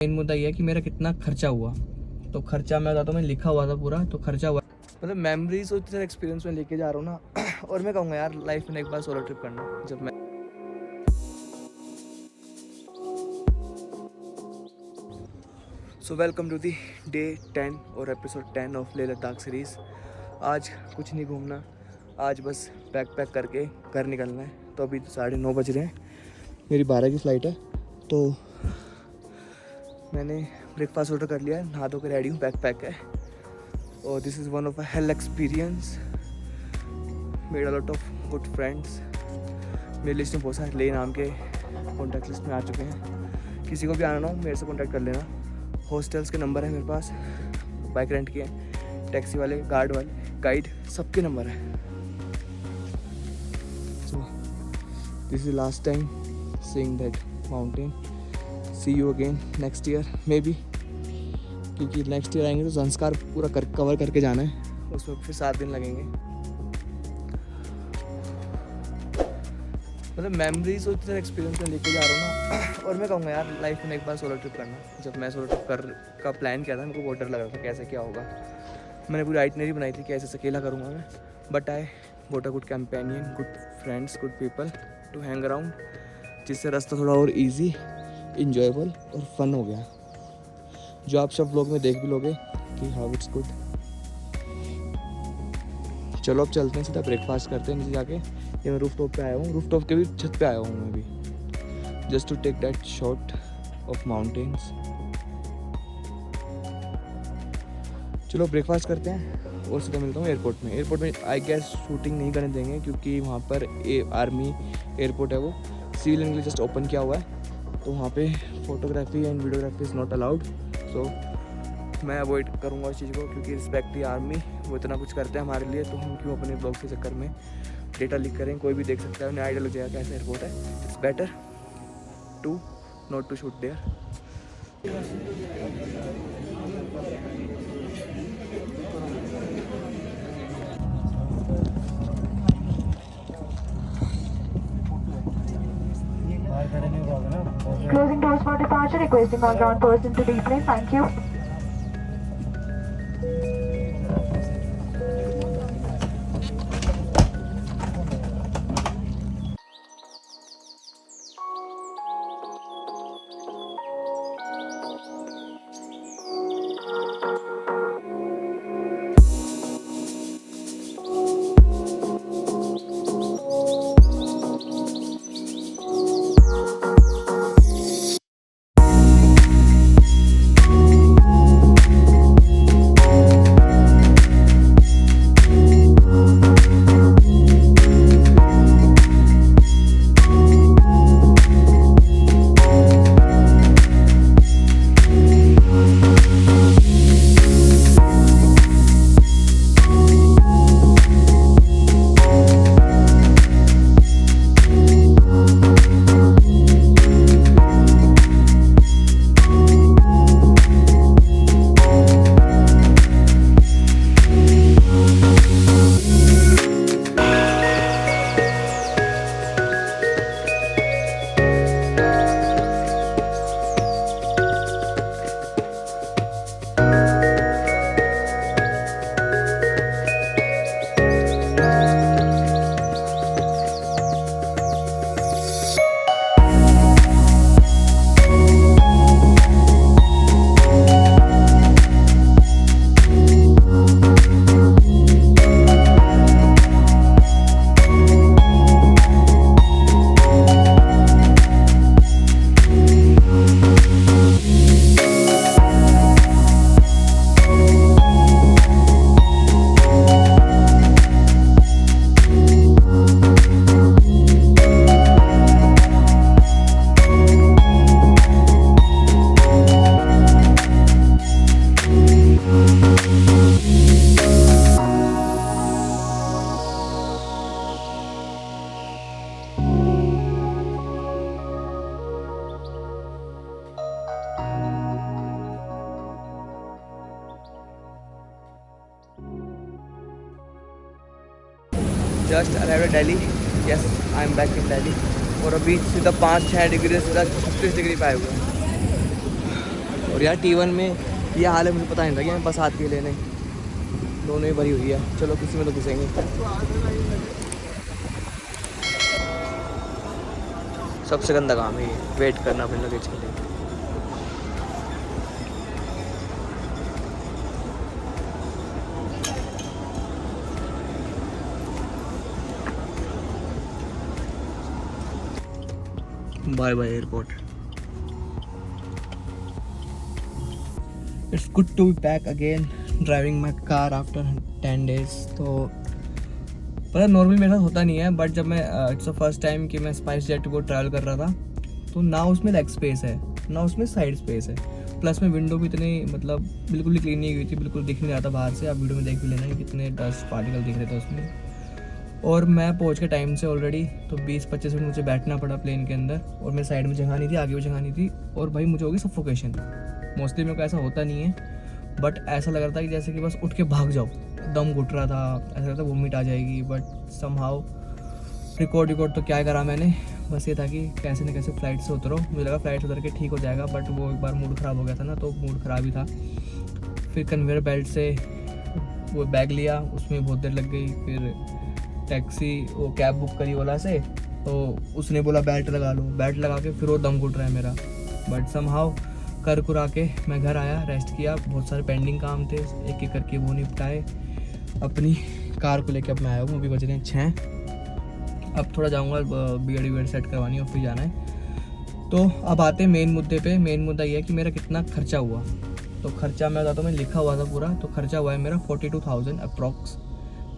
Main मुद्दा ये है कि मेरा कितना खर्चा हुआ। तो खर्चा मैं बताता हूँ, मैं लिखा हुआ था पूरा, तो खर्चा हुआ मतलब मेमोरीज और इतने सारे एक्सपीरियंस में लेके जा रहा हूँ ना। और मैं कहूँगा यार लाइफ में एक बार सोलो ट्रिप करना। जब मैं so welcome to the day 10 और episode 10 of Leh Ladakh series. आज कुछ नहीं घूमना, आज बस पैक करके घर निकलना है। तो अभी 9:30 बज रहे हैं, मेरी 12 की फ़्लाइट है। तो मैंने ब्रेकफास्ट ऑर्डर कर लिया है, नहा धो के रेडी हूँ, पैक है। और this is one of a hello experience, made a lot of good friends. मेरी लिस्ट में बहुत सारे ले नाम के कॉन्टैक्ट लिस्ट में आ चुके हैं। किसी को भी आना हो मेरे से कॉन्टैक्ट कर लेना। हॉस्टल्स के नंबर है मेरे पास, बाइक रेंट के हैं, टैक्सी वाले, गार्ड वाले, गाइड, सबके नंबर है। So this is last time seeing that mountain. See you again next year maybe, क्योंकि नेक्स्ट ईयर आएंगे तो संस्कार पूरा कवर करके जाना है, उसमें फिर 7 दिन लगेंगे। मतलब मेमोरीज और इतने एक्सपीरियंस में लेके जा रहा हूँ ना। और मैं कहूँगा यार लाइफ में एक बार सोलो ट्रिप करना। जब मैं सोलो ट्रिप का प्लान किया था, मेरे को बहुत डर लग रहा था कैसे क्या होगा। मैंने पूरी आइटनरी बनाई थी कि ऐसे अकेला करूँगा मैं, but I got a good companion, good friends, good people to hang around, जिससे रास्ता थोड़ा और ईजी, इंजॉयबल और फन हो गया, जो आप सब लोग में देख भी लोगे कि हाउ इट्स गुड। चलो अब चलते हैं, सीधा ब्रेकफास्ट करते हैं नीचे जाके। ये मैं रूफ टॉप पे आया हूँ, रूफ टॉप के भी छत पे आया हूँ मैं भी, just to take that shot of mountains. चलो ब्रेकफास्ट करते हैं और सीधा मिलता हूँ एयरपोर्ट में। एयरपोर्ट में आई गेस शूटिंग नहीं करने देंगे, क्योंकि वहाँ पर आर्मी एयरपोर्ट है, वो सिविलियन के लिए जस्ट ओपन किया हुआ है। तो वहाँ पे photography and videography is not allowed. So मैं अवॉइड करूँगा उस चीज़ को, क्योंकि रिस्पेक्ट दी आर्मी, वो इतना कुछ करते हैं हमारे लिए, तो हम क्यों अपने ब्लॉग के चक्कर में डेटा लीक करें। कोई भी देख सकता है, उन्हें आइडिया लग जाएगा कैसा एयरपोर्ट है। It's better to not to shoot there. Closing doors for departure. Requesting all ground person to deplane. Thank you. Just arrive at Delhi. Yes, I am back in Delhi. और अभी सीधा 5-6 डिग्री से सीधा 36 डिग्री पे आए हुए हैं। और यार T1 में ये हाल है, मुझे पता नहीं था कि मैं बस आती है लेने, दोनों ही भरी हुई है। चलो किसी में तो घुसेंगे। सबसे गंदा काम है ये, वेट करना अपने लगेज के लिए। Bye bye airport. It's good to be back again driving my car after 10 days। तो पता नॉर्मली मेरे साथ होता नहीं है, बट जब मैं इट्स द फर्स्ट टाइम कि मैं स्पाइस जेट को ट्रैवल कर रहा था, तो ना उसमें लेग स्पेस है ना उसमें साइड स्पेस है, प्लस में विंडो भी इतनी मतलब बिल्कुल ही क्लीन नहीं हुई थी, बिल्कुल दिख नहीं रहा था बाहर से। आप वीडियो में देख भी लेना कि कितने डस्ट पार्टिकल दिख रहे थे उसमें। और मैं पहुंच के टाइम से ऑलरेडी, तो 20-25 मिनट मुझे बैठना पड़ा प्लेन के अंदर, और मेरे साइड में जगह नहीं थी, आगे भी जगह नहीं थी, और भाई मुझे होगी सफोकेशन। मोस्टली मेरे को ऐसा होता नहीं है, बट ऐसा लग रहा था कि जैसे कि बस उठ के भाग जाओ, दम घुट रहा था, ऐसा लगता वोमिट आ जाएगी। बट समहाउ रिकॉर्ड तो क्या करा मैंने, बस ये था कि कैसे न कैसे फ्लाइट से उतरो। मुझे लगा फ्लाइट से उतर के ठीक हो जाएगा, बट वो एक बार मूड ख़राब हो गया था ना, तो मूड ख़राब ही था। फिर कन्वेयर बेल्ट से वो बैग लिया, उसमें बहुत देर लग गई। फिर टैक्सी वो कैब बुक करी ओला से, तो उसने बोला बेल्ट लगा लो, बेल्ट लगा के फिर वो दम घुट रहा है मेरा। बट समहाउ कर कुरा के मैं घर आया, रेस्ट किया, बहुत सारे पेंडिंग काम थे, एक एक करके वो निपटाए। अपनी कार को लेके अब मैं आया हूँ, अभी बज रहे हैं 6। अब थोड़ा जाऊँगा बीएड सेट करवानी और फिर जाना है। तो अब आते हैं मेन मुद्दे पे। मेन मुद्दा ये है कि मेरा कितना खर्चा हुआ। तो खर्चा मैं बताता हूँ, मैं लिखा हुआ था पूरा। तो खर्चा हुआ है मेरा 42,000 अप्रॉक्स,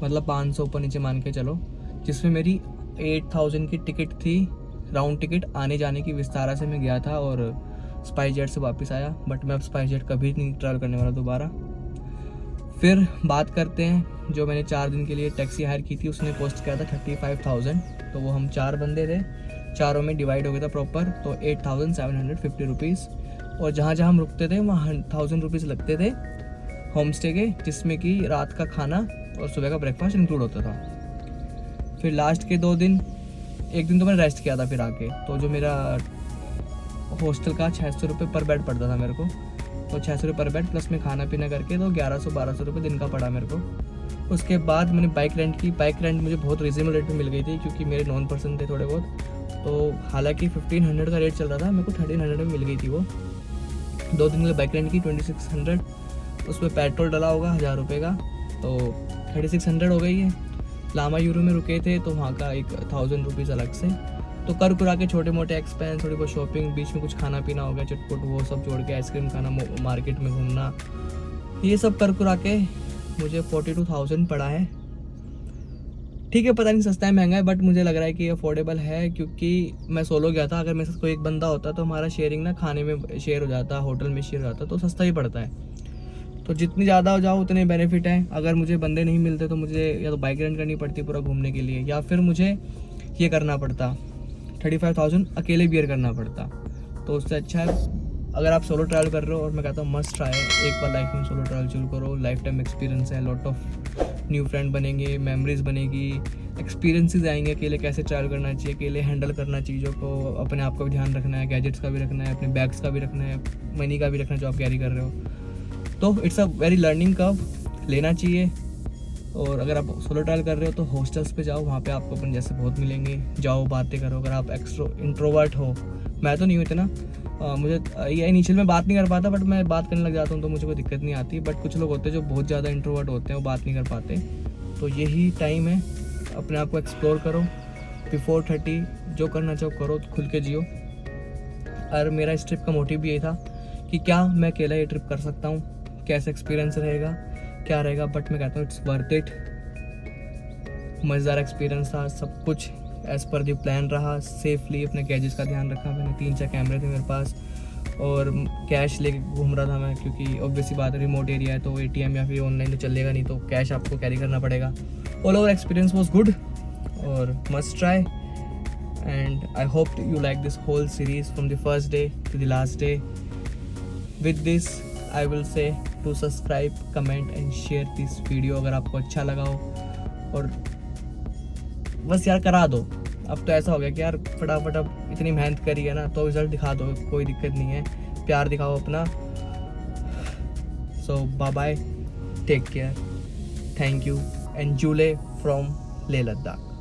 मतलब 500 ऊपर नीचे मान के चलो, जिसमें मेरी 8,000 की टिकट थी, राउंड टिकट आने जाने की। विस्तारा से मैं गया था और स्पाइस जेट से वापस आया, बट मैं अब स्पाइस जेट कभी नहीं ट्रैवल करने वाला दोबारा। फिर बात करते हैं, जो मैंने 4 दिन के लिए टैक्सी हायर की थी, उसने कॉस्ट किया था 35,000। तो वो हम 4 बंदे थे, चारों में डिवाइड हो गया था प्रॉपर, तो 8,750 रुपीज़। और जहाँ जहाँ हम रुकते थे वहाँ 1,000 रुपीज़ लगते थे होम स्टे के, जिसमें कि रात का खाना और सुबह का ब्रेकफास्ट इंक्लूड होता था। फिर लास्ट के 2 दिन, एक दिन तो मैंने रेस्ट किया था फिर आके, तो जो मेरा हॉस्टल का 600 रुपये पर बेड पड़ता था मेरे को, तो 600 रुपये पर बेड प्लस में खाना पीना करके तो 1100-1200 रुपये दिन का पड़ा मेरे को। उसके बाद मैंने बाइक रेंट की। बाइक रेंट मुझे बहुत रीजनेबल रेट में मिल गई थी, क्योंकि मेरे नॉन पर्सन थे थोड़े बहुत। तो हालांकि 1500 का रेट चल रहा था, मेरे को 1300 में मिल गई थी वो। 2 दिन के लिए बाइक रेंट की 2600, उसमें पेट्रोल डला होगा 1000 रुपये का, तो 3600 हो गई है। लामा यूरो में रुके थे, तो वहाँ का 1,000 रुपीज़ अलग से। तो कर कुरा के छोटे मोटे एक्सपेंस, थोड़ी बहुत शॉपिंग, बीच में कुछ खाना पीना हो गया चटपट, वो सब जोड़ के आइसक्रीम खाना, मार्केट में घूमना, ये सब कर कुरा के मुझे 42,000 पड़ा है। ठीक है, पता नहीं सस्ता है महंगा है, बट मुझे लग रहा है कि अफोर्डेबल है, क्योंकि मैं सोलो गया था। अगर मेरे साथ कोई एक बंदा होता तो हमारा शेयरिंग ना खाने में शेयर हो जाता, होटल में शेयर हो जाता, तो सस्ता ही पड़ता है। तो जितनी ज़्यादा हो जाओ उतने बेनिफिट हैं। अगर मुझे बंदे नहीं मिलते तो मुझे या तो बाइक रेंट करनी पड़ती पूरा घूमने के लिए, या फिर मुझे ये करना पड़ता, 35,000 अकेले बियर करना पड़ता। तो उससे अच्छा है अगर आप सोलो ट्रैवल कर रहे हो, और मैं कहता हूँ मस्ट ट्राई, एक बार लाइफ में सोलो ट्रैवल शुरू करो। लाइफ टाइम एक्सपीरियंस है, लॉट ऑफ न्यू फ्रेंड बनेंगे, मेमोरीज बनेगी, एक्सपीरियंसेस आएंगे, अकेले कैसे ट्रैवल करना चाहिए, अकेले हैंडल करना चीज़ों को, अपने आप का भी ध्यान रखना है, गैजेट्स का भी रखना है, अपने बैग्स का भी रखना है, मनी का भी रखना है जो आप कैरी कर रहे हो। तो it's a very learning curve, लेना चाहिए। और अगर आप सोलो ट्रैवल कर रहे हो तो हॉस्टल्स पे जाओ, वहाँ पे आपको अपन जैसे बहुत मिलेंगे, जाओ बातें करो। अगर आप इंट्रोवर्ट हो, मैं तो नहीं हूँ इतना, मुझे ये इनिशियल में बात नहीं कर पाता, बट मैं बात करने लग जाता हूँ तो मुझे कोई दिक्कत नहीं आती। बट कुछ लोग होते हैं जो बहुत ज़्यादा इंट्रोवर्ट होते हैं, वो बात नहीं कर पाते। तो यही टाइम है, अपने आप को एक्सप्लोर करो। बिफोर 30 जो करना चाहो करो, खुल के जियो। और मेरा इस ट्रिप का मोटिव भी यही था कि क्या मैं अकेला ये ट्रिप कर सकता हूँ, कैसा एक्सपीरियंस रहेगा, क्या रहेगा। बट मैं कहता हूँ इट्स वर्थ इट। मज़ेदार एक्सपीरियंस था, सब कुछ एज़ पर दी प्लान रहा। सेफली अपने गैजेट्स का ध्यान रखा मैंने, 3-4 कैमरे थे मेरे पास, और कैश लेके घूम रहा था मैं, क्योंकि ऑब्वियसली बात है रिमोट एरिया है, तो ATM या फिर ऑनलाइन तो चलेगा नहीं, तो कैश आपको कैरी करना पड़ेगा। All over experience was good और must try, and I hope you like this whole series from the first day to the last day. With this I will say to subscribe, comment and share this video अगर आपको अच्छा लगा हो। और बस यार करा दो। अब तो ऐसा हो गया कि यार फटाफट अब इतनी मेहनत करी है ना, तो रिजल्ट दिखा दो, कोई दिक्कत नहीं है। प्यार दिखाओ अपना, So bye bye, take care, thank you, and Jule from Leh Ladakh.